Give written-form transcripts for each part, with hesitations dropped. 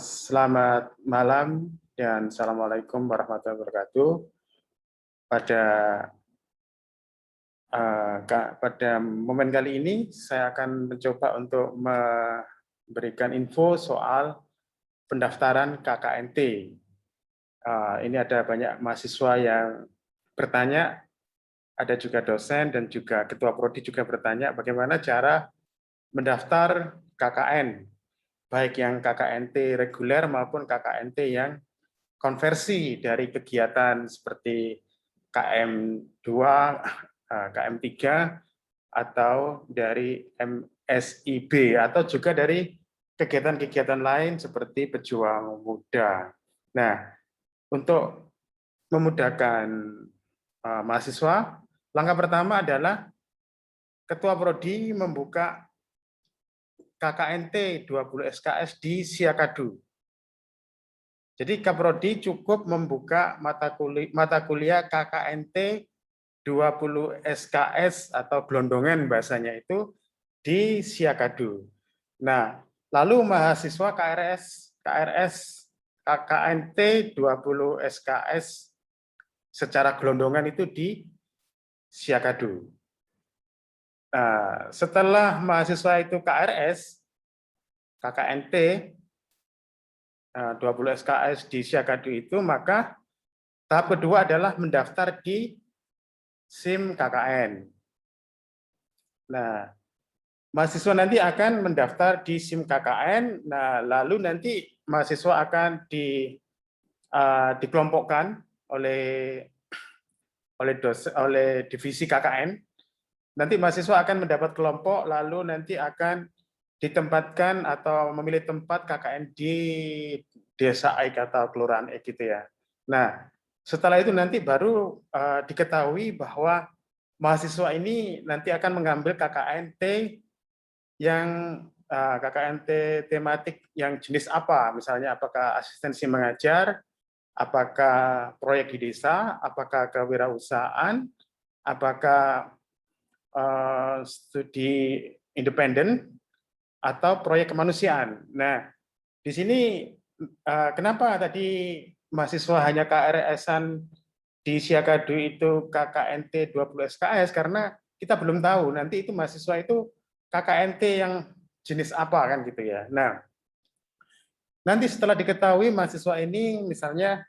Selamat malam dan Assalamualaikum warahmatullahi wabarakatuh. Pada pada momen kali ini saya akan mencoba untuk memberikan info soal pendaftaran KKNT. Ini ada banyak mahasiswa yang bertanya, ada juga dosen dan juga ketua prodi juga bertanya bagaimana cara mendaftar KKN, baik yang KKNT reguler maupun KKNT yang konversi dari kegiatan seperti KM2, KM3, atau dari MSIB, atau juga dari kegiatan-kegiatan lain seperti pejuang muda. Nah, untuk memudahkan mahasiswa, langkah pertama adalah Ketua Prodi membuka KKNT 20 SKS di Siakadu. Jadi Kaprodi cukup membuka mata kuliah KKNT 20 SKS atau gelondongan bahasanya itu di Siakadu. Nah, lalu mahasiswa KRS KKNT 20 SKS secara gelondongan itu di Siakadu. Nah, setelah mahasiswa itu KKNT 20 SKS di Siakadu itu, maka tahap kedua adalah mendaftar di SIM KKN. Nah, mahasiswa nanti akan mendaftar di SIM KKN. Nah, lalu nanti mahasiswa akan dikelompokkan oleh divisi KKN. Nanti mahasiswa akan mendapat kelompok, lalu nanti akan ditempatkan atau memilih tempat KKN di desa Aik atau kelurahan Aik gitu ya. Nah, setelah itu nanti baru diketahui bahwa mahasiswa ini nanti akan mengambil KKNT yang KKNT tematik yang jenis apa, misalnya apakah asistensi mengajar, apakah proyek di desa, apakah kewirausahaan, apakah studi independen, atau proyek kemanusiaan. Nah, di sini kenapa tadi mahasiswa hanya KRS-an di Siakadu itu KKNT 20 SKS, karena kita belum tahu nanti itu mahasiswa itu KKNT yang jenis apa kan gitu ya. Nah, nanti setelah diketahui mahasiswa ini misalnya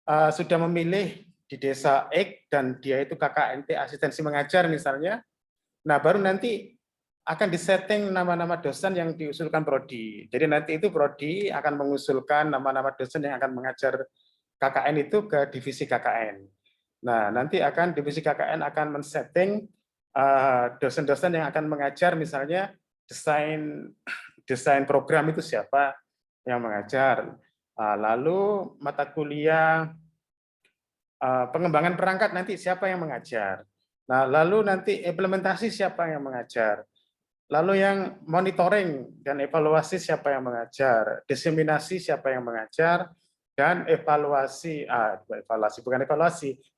sudah memilih di desa X dan dia itu KKNT asistensi mengajar misalnya, nah baru nanti akan disetting nama-nama dosen yang diusulkan prodi. Jadi nanti itu prodi akan mengusulkan nama-nama dosen yang akan mengajar KKN itu ke divisi KKN. Nah, nanti akan divisi KKN akan men-setting dosen-dosen yang akan mengajar, misalnya desain program itu siapa yang mengajar. Lalu mata kuliah pengembangan perangkat nanti siapa yang mengajar. Nah, lalu nanti implementasi siapa yang mengajar. Lalu yang monitoring dan evaluasi siapa yang mengajar, diseminasi siapa yang mengajar, dan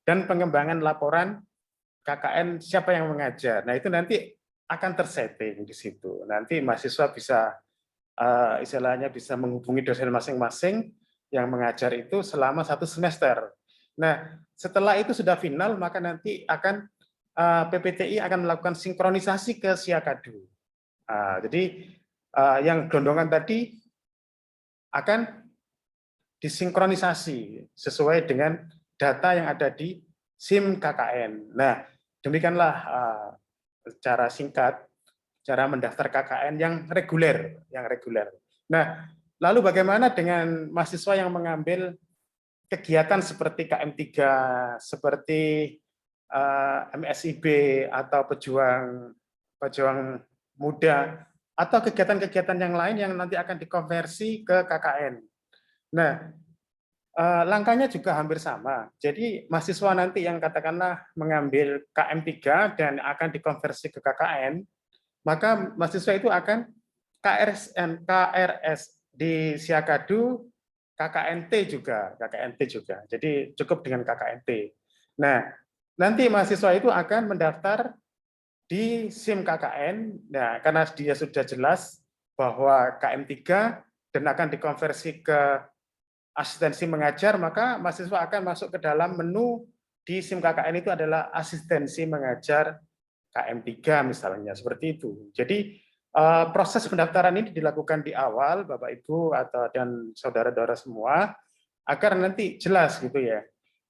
dan pengembangan laporan KKN siapa yang mengajar. Nah, itu nanti akan tersetting di situ. Nanti mahasiswa bisa istilahnya bisa menghubungi dosen masing-masing yang mengajar itu selama 1 semester. Nah, setelah itu sudah final, maka nanti akan PPTI akan melakukan sinkronisasi ke Siakadu. Jadi yang gelondongan tadi akan disinkronisasi sesuai dengan data yang ada di SIM KKN. Nah, demikianlah cara singkat cara mendaftar KKN yang reguler, Nah, lalu bagaimana dengan mahasiswa yang mengambil kegiatan seperti KM3, seperti MSIB atau pejuang muda, atau kegiatan-kegiatan yang lain yang nanti akan dikonversi ke KKN. Nah, langkahnya juga hampir sama. Jadi mahasiswa nanti yang katakanlah mengambil KM3 dan akan dikonversi ke KKN, maka mahasiswa itu akan KRS di Siakadu, KKNT juga. Jadi cukup dengan KKNT. Nah, nanti mahasiswa itu akan mendaftar di SIM KKN, nah, karena dia sudah jelas bahwa KM3 dan akan dikonversi ke asistensi mengajar, maka mahasiswa akan masuk ke dalam menu di SIM KKN itu adalah asistensi mengajar KM3 misalnya, seperti itu. Jadi proses pendaftaran ini dilakukan di awal, Bapak Ibu dan saudara-saudara semua, agar nanti jelas gitu ya.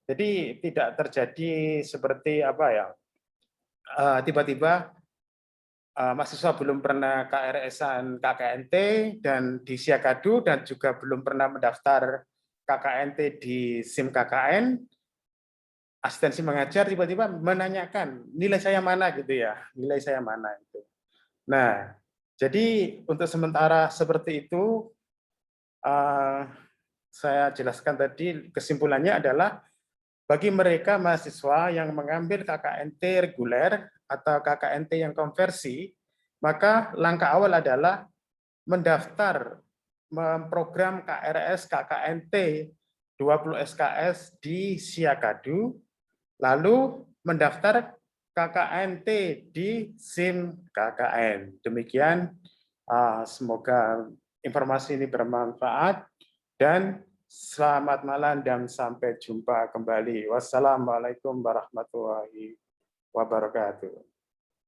Jadi tidak terjadi seperti apa ya, tiba-tiba mahasiswa belum pernah KRS-an KKNT dan di Siakadu dan juga belum pernah mendaftar KKNT di SIM KKN, asistensi mengajar tiba-tiba menanyakan nilai saya mana gitu ya, nilai saya mana itu. Nah, jadi untuk sementara seperti itu, saya jelaskan tadi kesimpulannya adalah bagi mereka mahasiswa yang mengambil KKNT reguler atau KKNT yang konversi, maka langkah awal adalah mendaftar memprogram KRS KKNT 20 SKS di Siakadu, lalu mendaftar KKNT di SIM KKN. Demikian, semoga informasi ini bermanfaat dan selamat malam dan sampai jumpa kembali. Wassalamualaikum warahmatullahi wabarakatuh.